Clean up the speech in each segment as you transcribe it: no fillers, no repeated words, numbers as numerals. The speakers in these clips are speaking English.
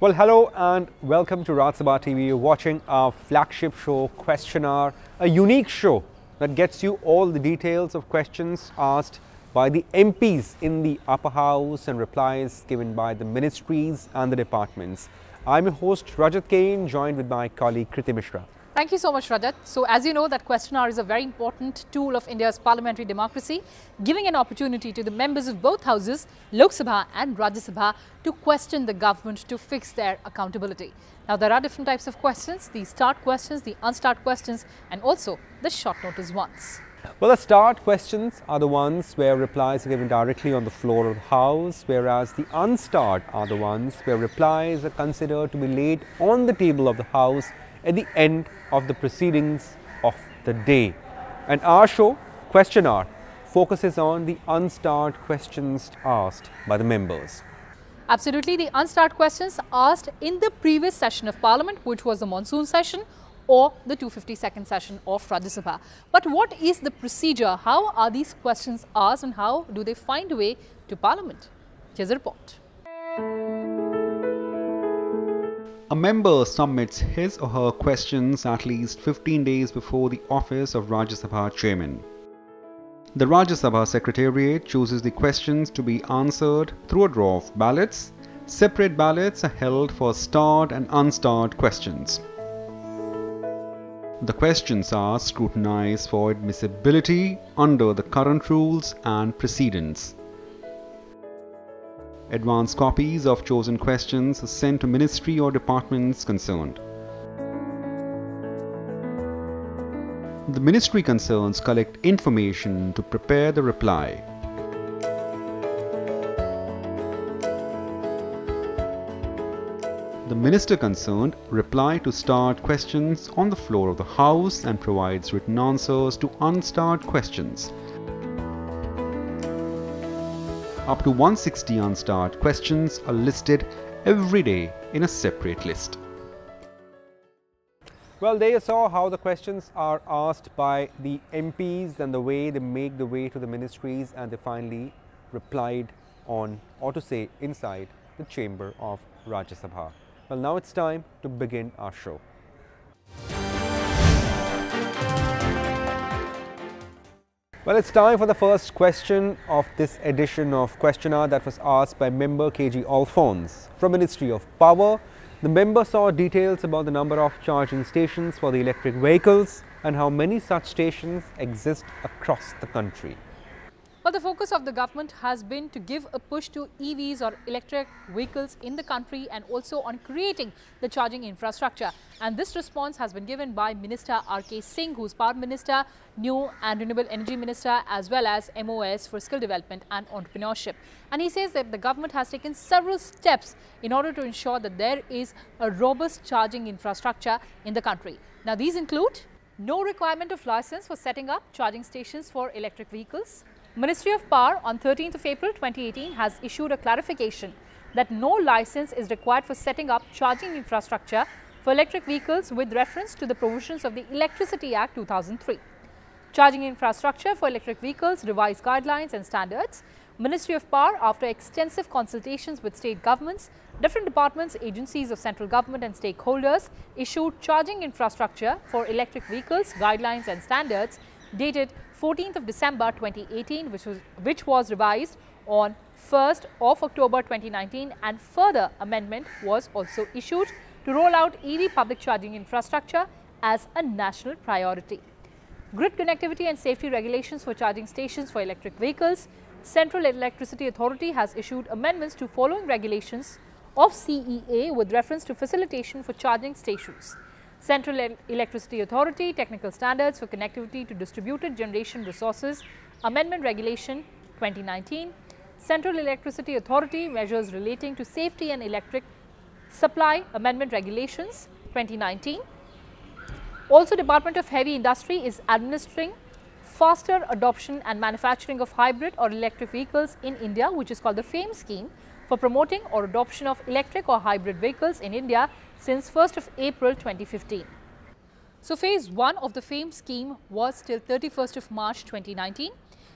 Well, hello and welcome to Rajya Sabha TV. You're watching our flagship show, Question Hour, a unique show that gets you all the details of questions asked by the MPs in the upper house and replies given by the ministries and the departments. I'm your host, Rajat Kain, joined with my colleague, Kriti Mishra. Thank you so much, Rajat. So, as you know, that question hour is a very important tool of India's parliamentary democracy, giving an opportunity to the members of both houses, Lok Sabha and Rajya Sabha, to question the government to fix their accountability. Now, there are different types of questions, the start questions, the unstart questions, and also the short notice ones. Well, the start questions are the ones where replies are given directly on the floor of the House, whereas the unstart are the ones where replies are considered to be laid on the table of the House at the end of the proceedings of the day. And our show, Question Hour, focuses on the unstart questions asked by the members. Absolutely, the unstart questions asked in the previous session of Parliament, which was the monsoon session or the 252nd session of Rajya Sabha. But what is the procedure? How are these questions asked and how do they find a way to Parliament? Here's a report. A member submits his or her questions at least 15 days before the office of Rajya Sabha chairman. The Rajya Sabha Secretariat chooses the questions to be answered through a draw of ballots. Separate ballots are held for start and unstart questions. The questions are scrutinized for admissibility under the current rules and precedents. Advance copies of chosen questions are sent to ministry or departments concerned. The ministry concerns collect information to prepare the reply. The minister concerned reply to start questions on the floor of the House and provides written answers to unstart questions. Up to 160 unstart questions are listed every day in a separate list. Well, there you saw how the questions are asked by the MPs and the way they make the way to the ministries and they finally replied on, or to say inside, the chamber of Rajya Sabha. Well, now it's time to begin our show. Well, it's time for the first question of this edition of Question Hour that was asked by member Kjell Alphonse from Ministry of Power. The member saw details about the number of charging stations for the electric vehicles and how many such stations exist across the country. Well, the focus of the government has been to give a push to EVs or electric vehicles in the country and also on creating the charging infrastructure. And this response has been given by Minister R.K. Singh, who is Power Minister, New and Renewable Energy Minister, as well as MOS for Skill Development and Entrepreneurship. And he says that the government has taken several steps in order to ensure that there is a robust charging infrastructure in the country. Now, these include no requirement of license for setting up charging stations for electric vehicles. Ministry of Power on 13th of April 2018 has issued a clarification that no license is required for setting up charging infrastructure for electric vehicles with reference to the provisions of the Electricity Act 2003. Charging infrastructure for electric vehicles, revised guidelines and standards. Ministry of Power, after extensive consultations with state governments, different departments, agencies of central government and stakeholders, issued charging infrastructure for electric vehicles, guidelines and standards dated 14th of December 2018, which was revised on 1st of October 2019, and further amendment was also issued to roll out EV public charging infrastructure as a national priority. Grid connectivity and safety regulations for charging stations for electric vehicles. Central Electricity Authority has issued amendments to following regulations of CEA with reference to facilitation for charging stations. Central Electricity Authority Technical Standards for Connectivity to Distributed Generation Resources Amendment Regulation 2019. Central Electricity Authority Measures Relating to Safety and Electric Supply Amendment Regulations 2019. Also, Department of Heavy Industry is administering faster adoption and manufacturing of hybrid or electric vehicles in India, which is called the FAME scheme, for promoting or adoption of electric or hybrid vehicles in India since 1st of April 2015. So, phase 1 of the FAME scheme was till 31st of March 2019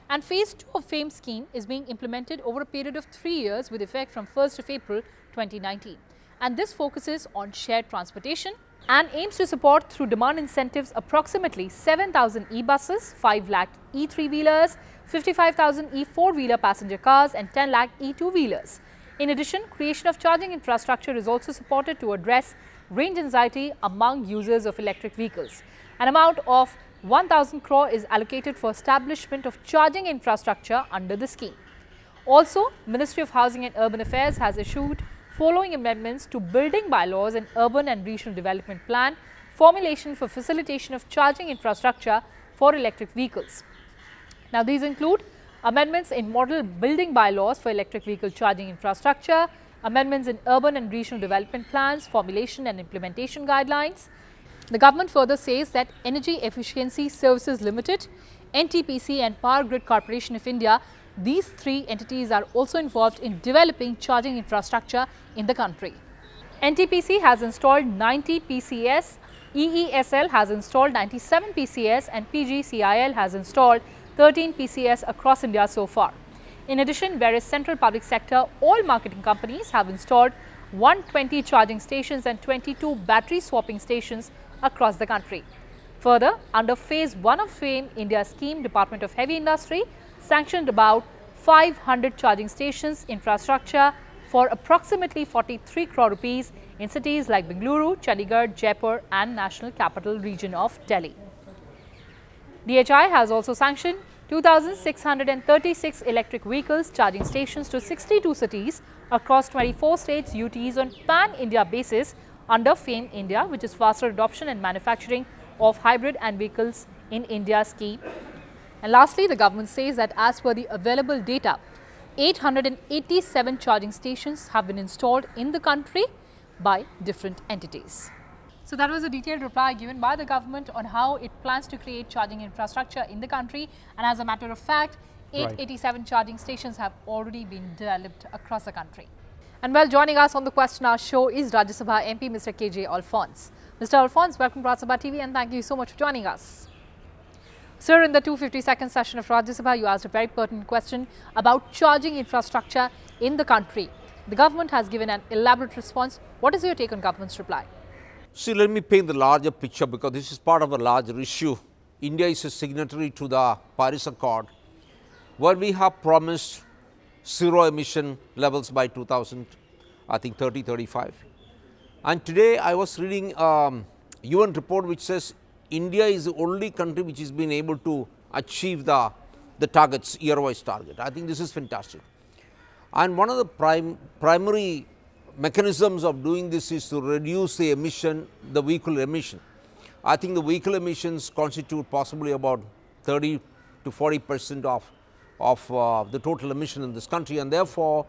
and phase 2 of FAME scheme is being implemented over a period of 3 years with effect from 1st of April 2019. and this focuses on shared transportation and aims to support through demand incentives approximately 7,000 e-buses, 5 lakh e-3-wheelers, 55,000 e-4-wheeler passenger cars and 10 lakh e-2-wheelers. In addition, creation of charging infrastructure is also supported to address range anxiety among users of electric vehicles. An amount of 1,000 crore is allocated for establishment of charging infrastructure under the scheme. Also, Ministry of Housing and Urban Affairs has issued following amendments to building bylaws and urban and regional development plan formulation for facilitation of charging infrastructure for electric vehicles. Now, these include amendments in model building bylaws for electric vehicle charging infrastructure, amendments in urban and regional development plans, formulation and implementation guidelines. The government further says that Energy Efficiency Services Limited, NTPC and Power Grid Corporation of India, these three entities are also involved in developing charging infrastructure in the country. NTPC has installed 90 PCS, EESL has installed 97 PCS and PGCIL has installed 13 PCS across India so far. In addition, various central public sector oil marketing companies have installed 120 charging stations and 22 battery swapping stations across the country. Further, under Phase 1 of FAME India scheme, Department of Heavy Industry sanctioned about 500 charging stations infrastructure for approximately 43 crore rupees in cities like Bengaluru, Chandigarh, Jaipur and National Capital Region of Delhi. DHI has also sanctioned 2,636 electric vehicles charging stations to 62 cities across 24 states UTs on pan-India basis under FAME India, which is faster adoption and manufacturing of hybrid and vehicles in India scheme. And lastly, the government says that as per the available data, 887 charging stations have been installed in the country by different entities. So that was a detailed reply given by the government on how it plans to create charging infrastructure in the country. And as a matter of fact, 887 charging stations have already been developed across the country. And well, joining us on the Question Hour show is Rajya Sabha MP Mr. Kjell Alphonse. Mr. Alphons, welcome to Rajya Sabha TV and thank you so much for joining us. Sir, in the 252nd session of Rajya Sabha, you asked a very pertinent question about charging infrastructure in the country. The government has given an elaborate response. What is your take on government's reply? See, let me paint the larger picture because this is part of a larger issue. India is a signatory to the Paris Accord, where we have promised zero emission levels by 2035. And today I was reading a UN report which says India is the only country which has been able to achieve the targets, year-wise target. I think this is fantastic. And one of the primary mechanisms of doing this is to reduce the emission, the vehicle emission. I think the vehicle emissions constitute possibly about 30 to 40% of the total emission in this country, and therefore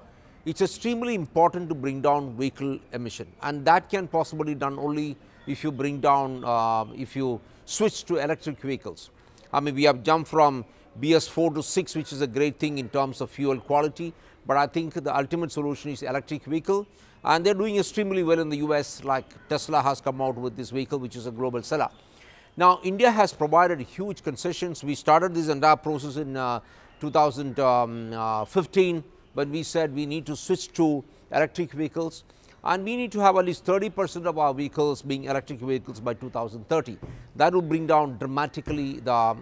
it's extremely important to bring down vehicle emission, and that can possibly be done only if you bring down, if you switch to electric vehicles. I mean, we have jumped from BS4 to 6, which is a great thing in terms of fuel quality, but I think the ultimate solution is electric vehicle. And they are doing extremely well in the US, like Tesla has come out with this vehicle, which is a global seller. Now, India has provided huge concessions. We started this entire process in 2015, when we said we need to switch to electric vehicles, and we need to have at least 30% of our vehicles being electric vehicles by 2030. That will bring down dramatically the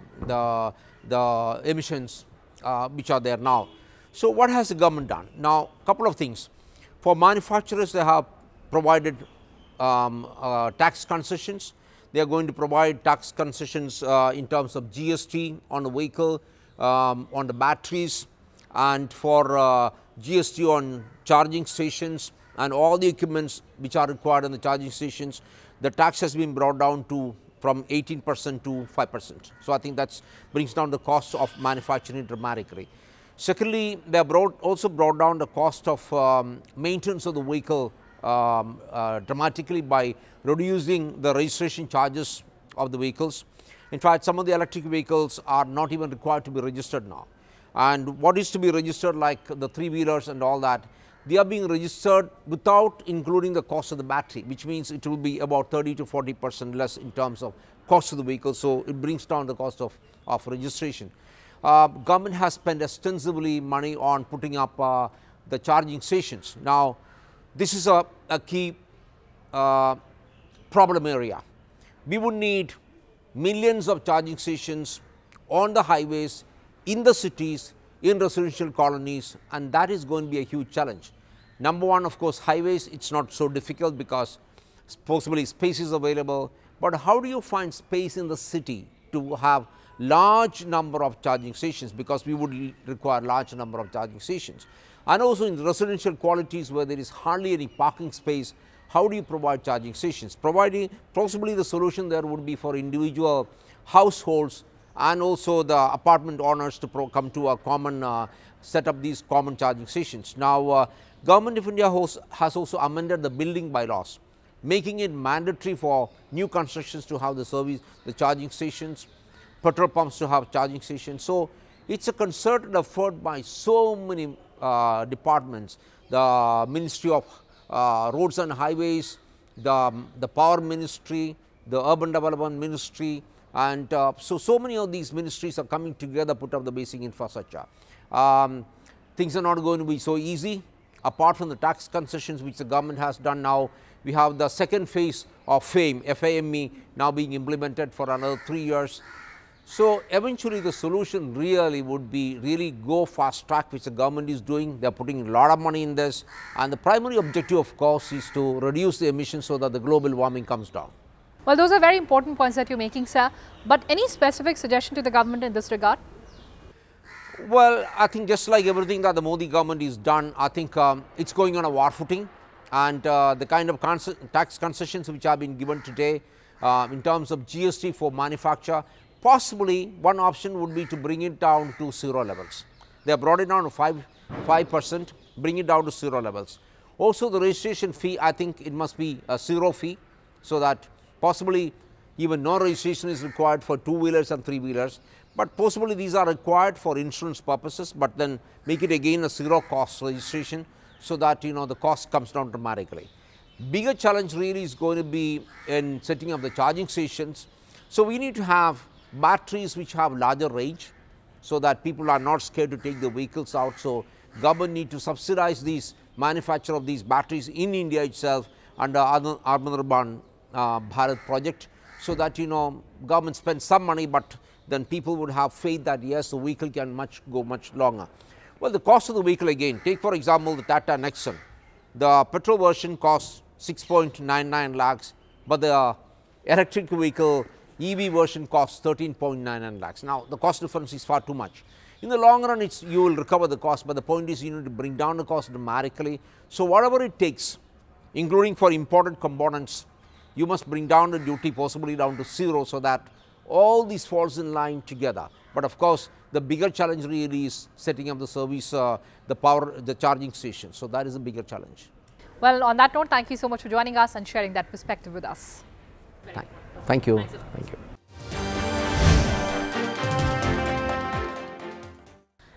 emissions which are there now. So, what has the government done? Now, a couple of things. For manufacturers, they have provided tax concessions. They are going to provide tax concessions in terms of GST on the vehicle, on the batteries, and for GST on charging stations and all the equipments which are required in the charging stations. The tax has been brought down to from 18% to 5%. So, I think that brings down the cost of manufacturing dramatically. Secondly, they have also brought down the cost of maintenance of the vehicle dramatically by reducing the registration charges of the vehicles. In fact, some of the electric vehicles are not even required to be registered now. And what is to be registered, like the 3-wheelers and all that, they are being registered without including the cost of the battery, which means it will be about 30 to 40% less in terms of cost of the vehicle. So, it brings down the cost of registration. Government has spent extensively money on putting up the charging stations. Now, this is a key problem area. We would need millions of charging stations on the highways, in the cities, in residential colonies, and that is going to be a huge challenge. Number one, of course, highways, it is not so difficult because possibly space is available, but how do you find space in the city to have large number of charging stations, because we would require large number of charging stations. And also in residential qualities where there is hardly any parking space, how do you provide charging stations? Providing possibly the solution there would be for individual households and also the apartment owners to come to a common set up these common charging stations. Now, Government of India has also amended the building bylaws, making it mandatory for new constructions to have the charging stations, petrol pumps to have charging stations. So, it is a concerted effort by so many departments, the Ministry of Roads and Highways, the Power Ministry, the Urban Development Ministry, and so many of these ministries are coming together to put up the basic infrastructure. Things are not going to be so easy. Apart from the tax concessions which the government has done now, we have the second phase of FAME now being implemented for another 3 years. So, eventually the solution really would be go fast track, which the government is doing. They are putting a lot of money in this, and the primary objective of course is to reduce the emissions so that the global warming comes down. Well, those are very important points that you are making, sir, but any specific suggestion to the government in this regard? Well, I think just like everything that the Modi government is done, I think it is going on a war footing, and the kind of tax concessions which have been given today in terms of GST for manufacture, possibly one option would be to bring it down to 0 levels. They have brought it down to 5%, bring it down to 0 levels. Also the registration fee, I think it must be a 0 fee, so that possibly even no registration is required for 2-wheelers and 3-wheelers, but possibly these are required for insurance purposes, but then make it again a 0 cost registration, so that the cost comes down dramatically. Bigger challenge really is going to be in setting up the charging stations. So we need to have batteries which have larger range, so that people are not scared to take the vehicles out. So government need to subsidize these manufacture of these batteries in India itself under Urban Bharat project, so that government spends some money, but then people would have faith that yes, the vehicle can go much longer. Well, the cost of the vehicle again, take for example the Tata Nexon. The petrol version costs 6.99 lakhs, but the electric vehicle EV version costs 13.99 lakhs. Now, the cost difference is far too much. In the long run, you will recover the cost, but the point is you need to bring down the cost dramatically. So, whatever it takes, including for imported components, you must bring down the duty possibly down to 0, so that all these falls in line together. But of course, the bigger challenge really is setting up the service, the charging station. So, that is a bigger challenge. Well, on that note, thank you so much for joining us and sharing that perspective with us. Thank you. Thank you.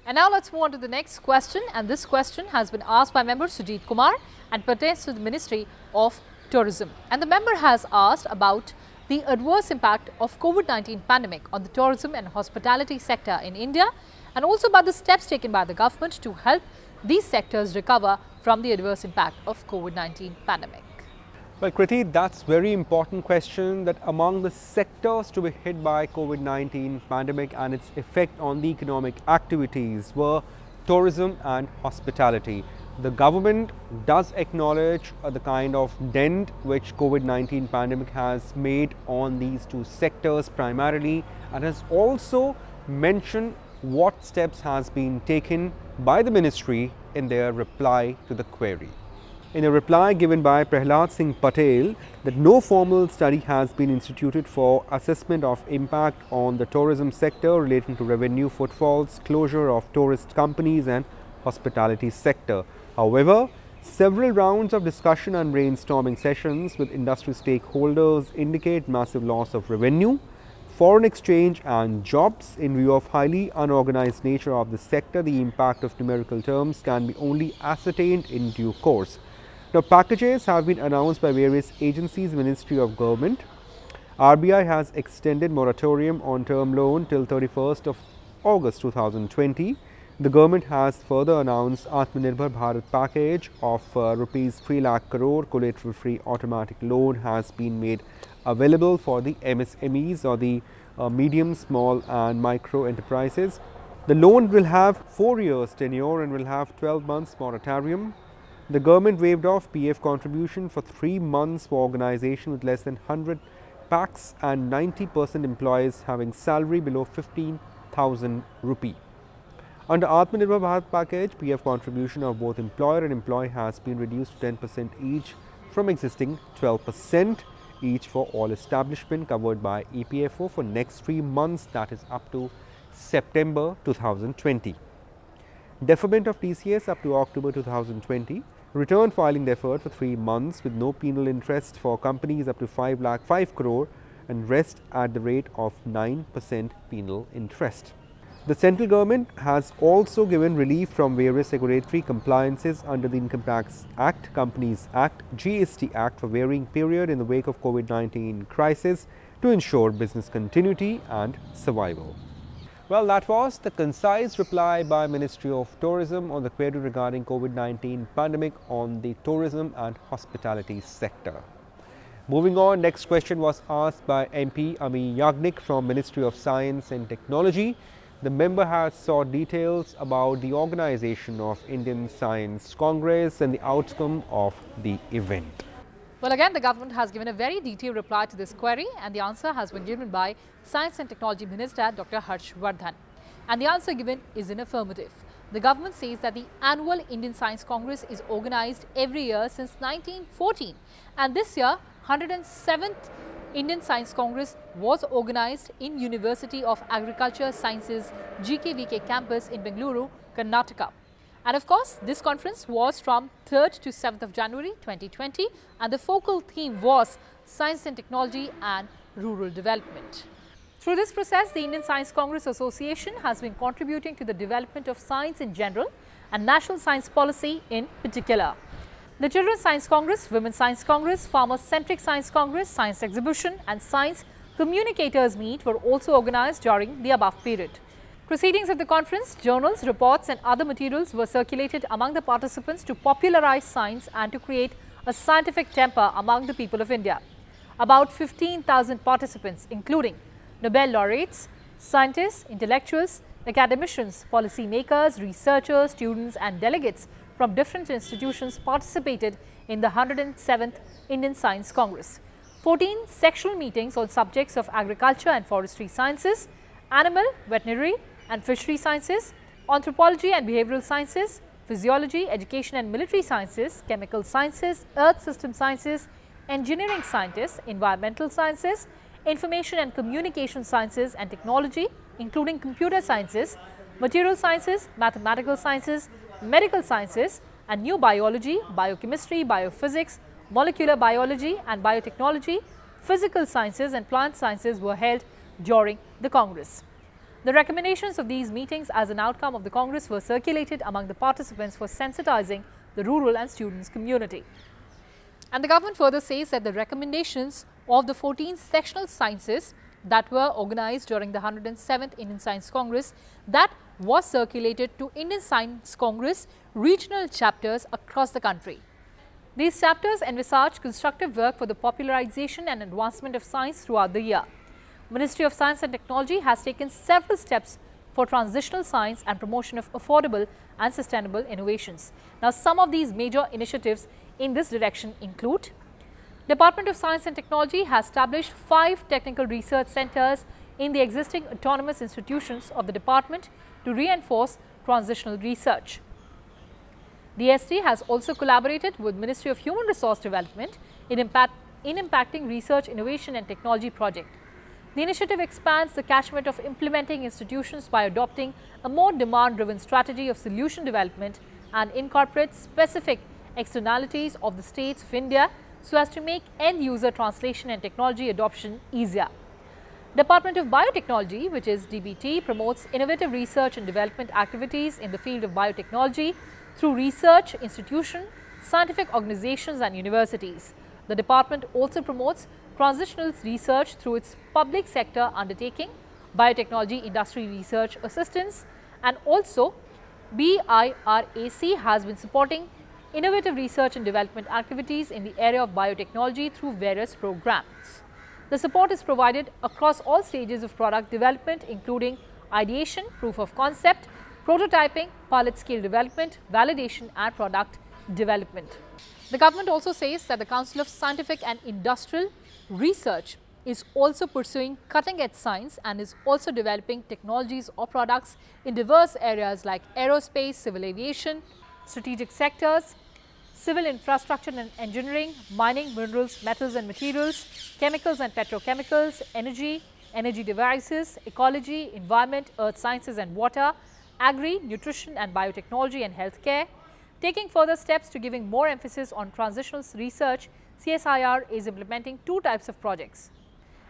And now let's move on to the next question, and this question has been asked by member Sujit Kumar and pertains to the Ministry of Tourism. And the member has asked about the adverse impact of COVID-19 pandemic on the tourism and hospitality sector in India, and also about the steps taken by the government to help these sectors recover from the adverse impact of COVID-19 pandemic. Well, Kriti, that's a very important question, that among the sectors to be hit by COVID-19 pandemic and its effect on the economic activities were tourism and hospitality. The government does acknowledge the kind of dent which COVID-19 pandemic has made on these two sectors primarily, and has also mentioned what steps has been taken by the ministry in their reply to the query. In a reply given by Prahlad Singh Patel, that no formal study has been instituted for assessment of impact on the tourism sector relating to revenue footfalls, closure of tourist companies and hospitality sector. However, several rounds of discussion and brainstorming sessions with industry stakeholders indicate massive loss of revenue, foreign exchange and jobs. In view of highly unorganized nature of the sector, the impact of numerical terms can be only ascertained in due course. Now, packages have been announced by various agencies, Ministry of Government. RBI has extended moratorium on term loan till 31st of August 2020. The government has further announced Atmanirbhar Bharat package of rupees 3 lakh crore collateral-free automatic loan has been made available for the MSMEs or the medium, small and micro enterprises. The loan will have 4 years tenure and will have 12 months moratorium. The government waived off PF contribution for 3 months for organization with less than 100 packs and 90% employees having salary below 15,000 rupee. Under Atmanirbhar Bharat package, PF contribution of both employer and employee has been reduced to 10% each from existing 12% each for all establishment covered by EPFO for next 3 months, that is up to September 2020. Deferment of TCS up to October 2020. Return filing deferred for 3 months with no penal interest for companies up to 5 lakh 5 crore and rest at the rate of 9% penal interest. The central government has also given relief from various regulatory compliances under the Income Tax Act, Companies Act, GST Act for varying period in the wake of COVID-19 crisis to ensure business continuity and survival. Well, that was the concise reply by Ministry of Tourism on the query regarding COVID-19 pandemic on the tourism and hospitality sector. Moving on, next question was asked by MP Ami Yagnik from Ministry of Science and Technology. The member has sought details about the organization of Indian Science Congress and the outcome of the event. Well, again, the government has given a very detailed reply to this query, and the answer has been given by Science and Technology Minister Dr. Vardhan. And the answer given is in affirmative. The government says that the annual Indian Science Congress is organized every year since 1914, and this year 107th Indian Science Congress was organized in University of Agriculture Sciences GKVK campus in Bengaluru, Karnataka. And of course, this conference was from 3rd to 7th of January 2020, and the focal theme was Science and Technology and Rural Development. Through this process, the Indian Science Congress Association has been contributing to the development of science in general and national science policy in particular. The Children's Science Congress, Women's Science Congress, Farmer-Centric Science Congress, Science Exhibition and Science Communicators Meet were also organized during the above period. Proceedings of the conference, journals, reports and other materials were circulated among the participants to popularize science and to create a scientific temper among the people of India. About 15,000 participants, including Nobel laureates, scientists, intellectuals, academicians, policy makers, researchers, students and delegates from different institutions participated in the 107th Indian Science Congress. 14 sectional meetings on subjects of agriculture and forestry sciences, animal, veterinary and fishery sciences, anthropology and behavioral sciences, physiology, education and military sciences, chemical sciences, earth system sciences, engineering scientists, environmental sciences, information and communication sciences and technology, including computer sciences, material sciences, mathematical sciences, medical sciences and new biology, biochemistry, biophysics, molecular biology and biotechnology, physical sciences and plant sciences were held during the Congress. The recommendations of these meetings as an outcome of the Congress were circulated among the participants for sensitizing the rural and students community. And the government further says that the recommendations of the 14 sectional sciences that were organized during the 107th Indian Science Congress that was circulated to Indian Science Congress regional chapters across the country. These chapters envisage constructive work for the popularization and advancement of science throughout the year. Ministry of Science and Technology has taken several steps for transitional science and promotion of affordable and sustainable innovations. Now, some of these major initiatives in this direction include: Department of Science and Technology has established 5 technical research centers in the existing autonomous institutions of the department to reinforce transitional research. DST has also collaborated with Ministry of Human Resource Development in impacting research, innovation and technology project. The initiative expands the catchment of implementing institutions by adopting a more demand-driven strategy of solution development and incorporates specific externalities of the states of India so as to make end-user translation and technology adoption easier. Department of Biotechnology, which is DBT, promotes innovative research and development activities in the field of biotechnology through research, institution, scientific organizations and universities. The department also promotes transitional research through its public sector undertaking, biotechnology industry research assistance and also BIRAC has been supporting innovative research and development activities in the area of biotechnology through various programs. The support is provided across all stages of product development, including ideation, proof of concept, prototyping, pilot scale development, validation and product development. The government also says that the Council of Scientific and Industrial Research is also pursuing cutting-edge science and is also developing technologies or products in diverse areas like aerospace, civil aviation, strategic sectors, civil infrastructure and engineering, mining, minerals, metals and materials, chemicals and petrochemicals, energy, energy devices, ecology, environment, earth sciences and water, agri, nutrition and biotechnology and healthcare. Taking further steps to giving more emphasis on transitional research, CSIR is implementing two types of projects.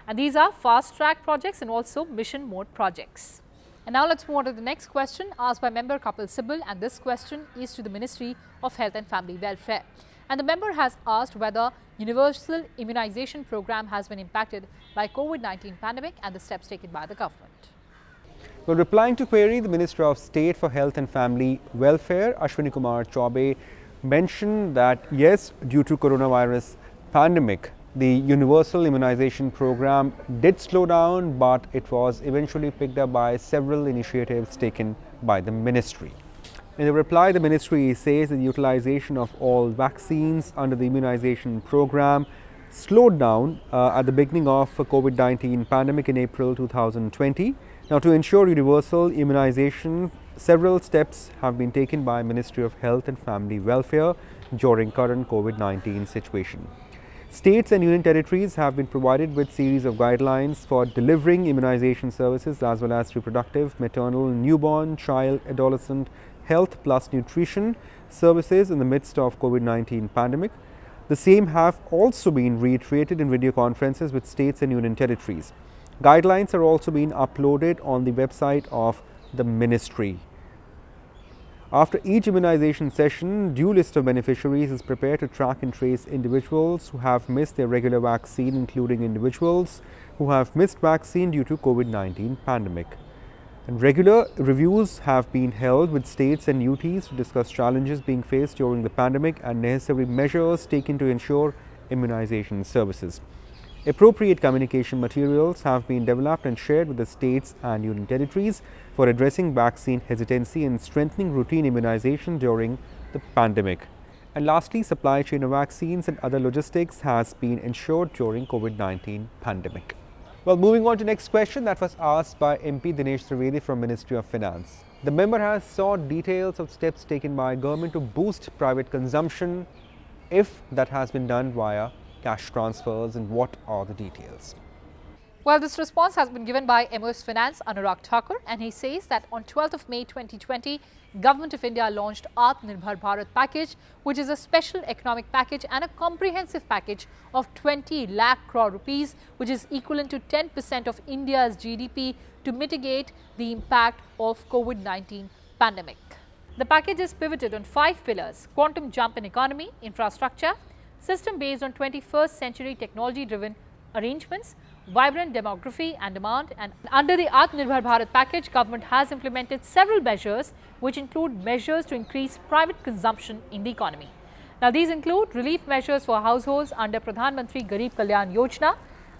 And these are fast-track projects and also mission mode projects. And now let's move on to the next question asked by member Kapil Sibal, and this question is to the Ministry of Health and Family Welfare. And the member has asked whether universal immunization program has been impacted by COVID-19 pandemic and the steps taken by the government. Well, replying to query, the Minister of State for Health and Family Welfare, Ashwini Kumar Chaubey, mentioned that yes, due to coronavirus pandemic, the universal immunization program did slow down, but it was eventually picked up by several initiatives taken by the ministry. In the reply, the ministry says that the utilization of all vaccines under the immunization program slowed down at the beginning of COVID-19 pandemic in April 2020. Now, to ensure universal immunization, several steps have been taken by Ministry of Health and Family Welfare during current COVID-19 situation. States and union territories have been provided with series of guidelines for delivering immunization services as well as reproductive, maternal, newborn, child, adolescent, health plus nutrition services in the midst of COVID-19 pandemic. The same have also been reiterated in video conferences with states and union territories. Guidelines are also being uploaded on the website of the ministry. After each immunization session, due list of beneficiaries is prepared to track and trace individuals who have missed their regular vaccine, including individuals who have missed vaccine due to COVID-19 pandemic. And regular reviews have been held with states and UTs to discuss challenges being faced during the pandemic and necessary measures taken to ensure immunization services. Appropriate communication materials have been developed and shared with the states and union territories for addressing vaccine hesitancy and strengthening routine immunization during the pandemic. And lastly, supply chain of vaccines and other logistics has been ensured during COVID-19 pandemic. Well, moving on to next question that was asked by MP Dinesh Trivedi from Ministry of Finance. The member has sought details of steps taken by government to boost private consumption, if that has been done via cash transfers, and what are the details? Well, this response has been given by MOS Finance Anurag Thakur, and he says that on 12th of May 2020, Government of India launched Atmanirbhar Bharat package, which is a special economic package and a comprehensive package of 20 lakh crore rupees, which is equivalent to 10% of India's GDP to mitigate the impact of COVID-19 pandemic. The package is pivoted on 5 pillars: quantum jump in economy, infrastructure, system based on 21st century technology driven arrangements, vibrant demography and demand. And under the Atmanirbhar Bharat package, government has implemented several measures which include measures to increase private consumption in the economy. Now, these include relief measures for households under Pradhan Mantri Garib Kalyan Yojana,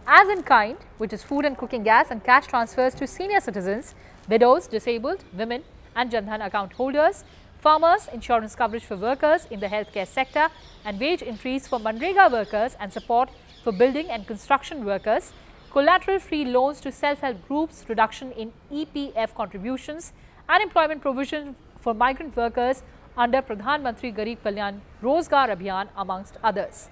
as in kind, which is food and cooking gas, and cash transfers to senior citizens, widows, disabled, women and Jan Dhan account holders, farmers, insurance coverage for workers in the healthcare sector, and wage increase for Manrega workers and support for building and construction workers, collateral-free loans to self-help groups, reduction in EPF contributions, and employment provision for migrant workers under Pradhan Mantri Garib Kalyan Rozgar Abhiyan, amongst others.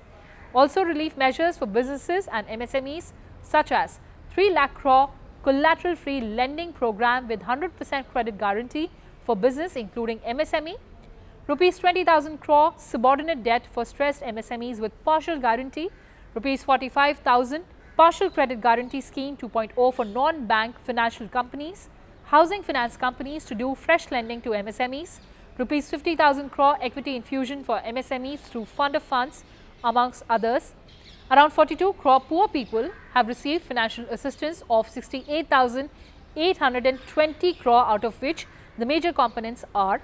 Also, relief measures for businesses and MSMEs such as 3 lakh crore collateral-free lending program with 100% credit guarantee for business including MSME, rupees 20,000 crore subordinate debt for stressed MSMEs with partial guarantee, rupees 45,000 partial credit guarantee scheme 2.0 for non-bank financial companies, housing finance companies to do fresh lending to MSMEs, rupees 50,000 crore equity infusion for MSMEs through fund of funds, amongst others. Around 42 crore poor people have received financial assistance of 68,820 crore, out of which the major components are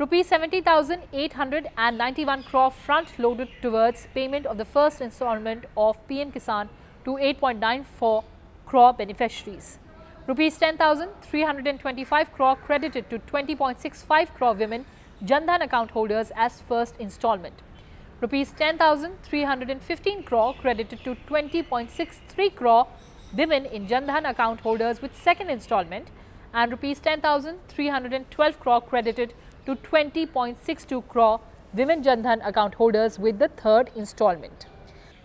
Rupees 70,891 crore front-loaded towards payment of the first installment of PM Kisan to 8.94 crore beneficiaries. Rupees 10,325 crore credited to 20.65 crore women Jan Dhan account holders as first installment. Rupees 10,315 crore credited to 20.63 crore women in Jan Dhan account holders with second installment, and Rupees 10,312 crore credited to 20.62 crore women Jan Dhan account holders with the third installment.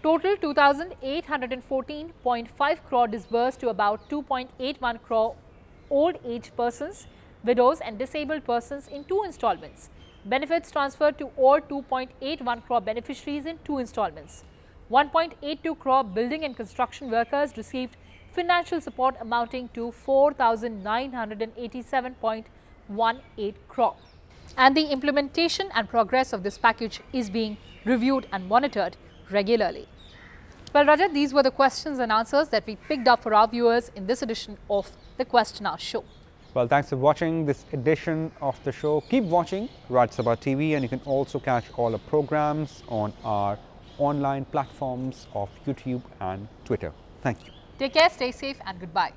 Total 2,814.5 crore disbursed to about 2.81 crore old age persons, widows and disabled persons in 2 installments. Benefits transferred to all 2.81 crore beneficiaries in 2 installments. 1.82 crore building and construction workers received financial support amounting to 4,987.18 crore. And the implementation and progress of this package is being reviewed and monitored regularly. Well, Rajat, these were the questions and answers that we picked up for our viewers in this edition of the Question Hour show. Well, thanks for watching this edition of the show. Keep watching Rajya Sabha TV, and you can also catch all our programs on our online platforms of YouTube and Twitter. Thank you. Take care, stay safe and goodbye.